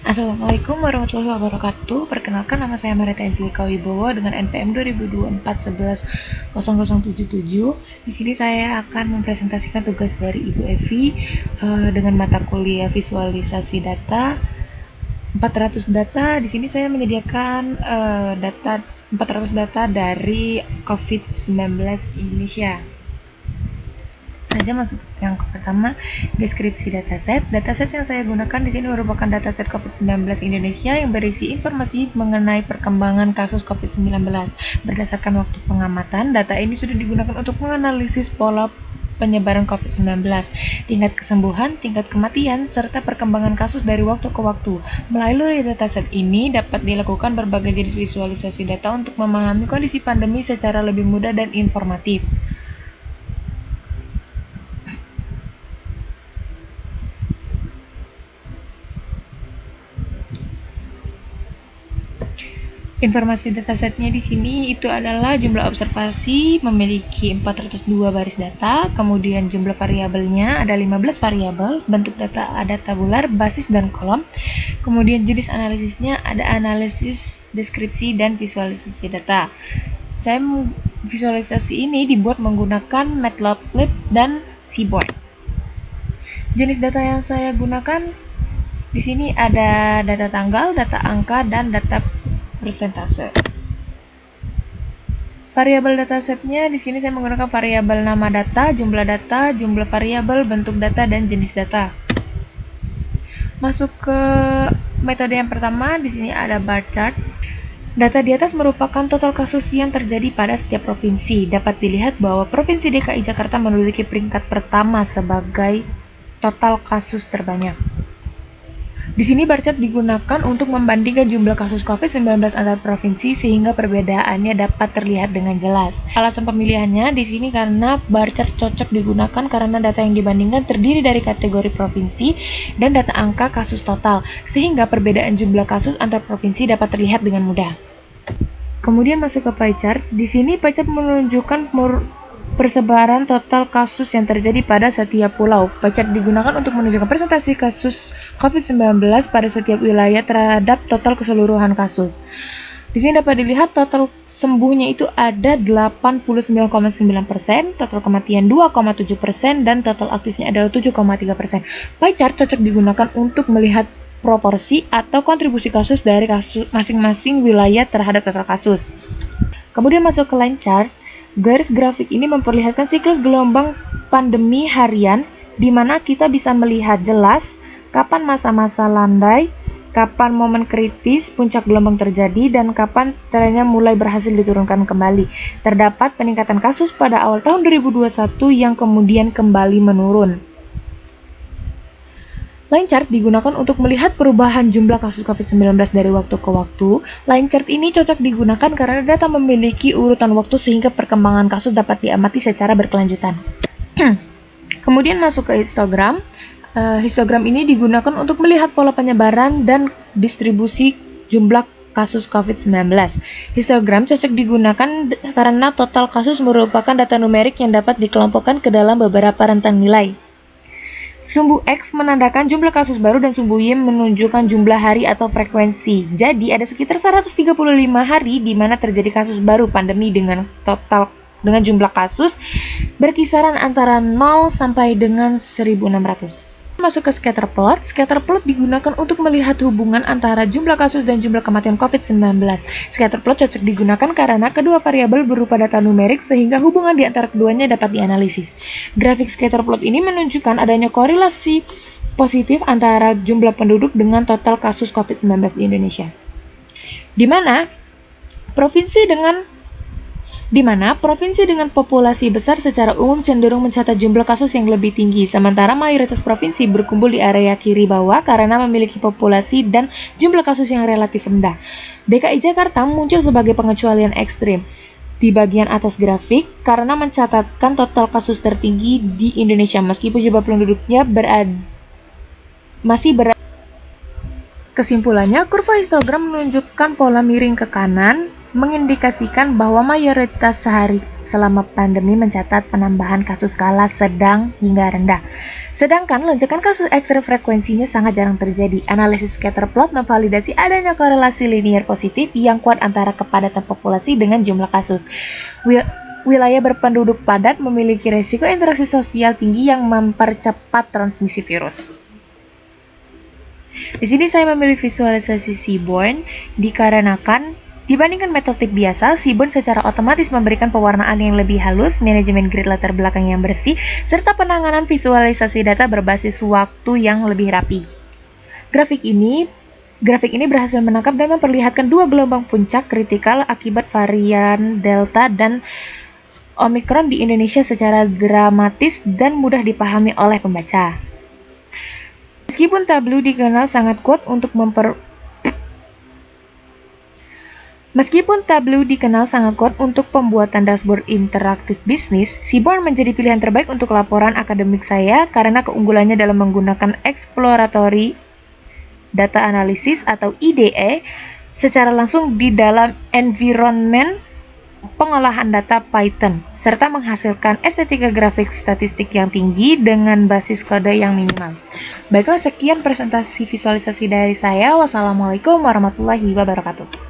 Assalamualaikum warahmatullahi wabarakatuh. Perkenalkan, nama saya Marita Angelika Wibowo dengan NPM 2024-11-0077. Di sini saya akan mempresentasikan tugas dari Ibu Evi dengan mata kuliah visualisasi data. 400 data. Di sini saya menyediakan data 400 data dari COVID-19 Indonesia. Saja masuk yang pertama, deskripsi dataset. Dataset yang saya gunakan di sini merupakan dataset COVID-19 Indonesia yang berisi informasi mengenai perkembangan kasus COVID-19. Berdasarkan waktu pengamatan, data ini sudah digunakan untuk menganalisis pola penyebaran COVID-19, tingkat kesembuhan, tingkat kematian, serta perkembangan kasus dari waktu ke waktu. Melalui dataset ini dapat dilakukan berbagai jenis visualisasi data untuk memahami kondisi pandemi secara lebih mudah dan informatif. Informasi datasetnya di sini itu adalah jumlah observasi memiliki 402 baris data, kemudian jumlah variabelnya ada 15 variabel, bentuk data ada tabular, basis, dan kolom, kemudian jenis analisisnya ada analisis, deskripsi, dan visualisasi data. Saya visualisasi ini dibuat menggunakan Matplotlib dan Seaborn. Jenis data yang saya gunakan di sini ada data tanggal, data angka, dan data persentase. Variabel datasetnya di sini saya menggunakan variabel nama data, jumlah variabel, bentuk data, dan jenis data. Masuk ke metode yang pertama, di sini ada bar chart. Data di atas merupakan total kasus yang terjadi pada setiap provinsi. Dapat dilihat bahwa Provinsi DKI Jakarta menduduki peringkat pertama sebagai total kasus terbanyak. Di sini bar chart digunakan untuk membandingkan jumlah kasus COVID-19 antar provinsi sehingga perbedaannya dapat terlihat dengan jelas. Alasan pemilihannya di sini karena bar chart cocok digunakan karena data yang dibandingkan terdiri dari kategori provinsi dan data angka kasus total, sehingga perbedaan jumlah kasus antar provinsi dapat terlihat dengan mudah. Kemudian masuk ke pie chart. Di sini pie chart menunjukkan persebaran total kasus yang terjadi pada setiap pulau. Pie chart digunakan untuk menunjukkan presentasi kasus COVID-19 pada setiap wilayah terhadap total keseluruhan kasus. Di sini dapat dilihat total sembuhnya itu ada 89,9%, total kematian 2,7%, dan total aktifnya adalah 7,3%. Pie chart cocok digunakan untuk melihat proporsi atau kontribusi kasus dari kasus masing-masing wilayah terhadap total kasus. Kemudian masuk ke line chart. Garis grafik ini memperlihatkan siklus gelombang pandemi harian, di mana kita bisa melihat jelas kapan masa-masa landai, kapan momen kritis puncak gelombang terjadi, dan kapan trennya mulai berhasil diturunkan kembali. Terdapat peningkatan kasus pada awal tahun 2021 yang kemudian kembali menurun. Line chart digunakan untuk melihat perubahan jumlah kasus COVID-19 dari waktu ke waktu. Line chart ini cocok digunakan karena data memiliki urutan waktu sehingga perkembangan kasus dapat diamati secara berkelanjutan. Kemudian masuk ke histogram. Histogram ini digunakan untuk melihat pola penyebaran dan distribusi jumlah kasus COVID-19. Histogram cocok digunakan karena total kasus merupakan data numerik yang dapat dikelompokkan ke dalam beberapa rentang nilai. Sumbu X menandakan jumlah kasus baru dan sumbu Y menunjukkan jumlah hari atau frekuensi. Jadi ada sekitar 135 hari di mana terjadi kasus baru pandemi dengan jumlah kasus berkisaran antara 0 sampai dengan 1.600. Masuk ke scatter plot. Scatter plot digunakan untuk melihat hubungan antara jumlah kasus dan jumlah kematian COVID-19. Scatter plot cocok digunakan karena kedua variabel berupa data numerik sehingga hubungan di antara keduanya dapat dianalisis. Grafik scatter plot ini menunjukkan adanya korelasi positif antara jumlah penduduk dengan total kasus COVID-19 di Indonesia. Di mana provinsi dengan populasi besar secara umum cenderung mencatat jumlah kasus yang lebih tinggi, sementara mayoritas provinsi berkumpul di area kiri bawah karena memiliki populasi dan jumlah kasus yang relatif rendah. DKI Jakarta muncul sebagai pengecualian ekstrim di bagian atas grafik karena mencatatkan total kasus tertinggi di Indonesia meskipun jumlah penduduknya masih berada. Kesimpulannya, kurva histogram menunjukkan pola miring ke kanan mengindikasikan bahwa mayoritas sehari selama pandemi mencatat penambahan kasus skala sedang hingga rendah. Sedangkan lonjakan kasus ekstra frekuensinya sangat jarang terjadi. Analisis scatter plot memvalidasi adanya korelasi linear positif yang kuat antara kepadatan populasi dengan jumlah kasus. Wilayah berpenduduk padat memiliki risiko interaksi sosial tinggi yang mempercepat transmisi virus. Di sini saya memilih visualisasi seaborn dikarenakan dibandingkan metode biasa, seaborn secara otomatis memberikan pewarnaan yang lebih halus, manajemen grid latar belakang yang bersih, serta penanganan visualisasi data berbasis waktu yang lebih rapi. Grafik ini berhasil menangkap dan memperlihatkan dua gelombang puncak kritikal akibat varian Delta dan Omicron di Indonesia secara dramatis dan mudah dipahami oleh pembaca. Meskipun Tableau dikenal sangat kuat untuk pembuatan dashboard interaktif bisnis, Seaborn menjadi pilihan terbaik untuk laporan akademik saya karena keunggulannya dalam menggunakan exploratory data analysis atau IDE secara langsung di dalam environment pengolahan data Python, serta menghasilkan estetika grafik statistik yang tinggi dengan basis kode yang minimal. Baiklah, sekian presentasi visualisasi dari saya. Wassalamualaikum warahmatullahi wabarakatuh.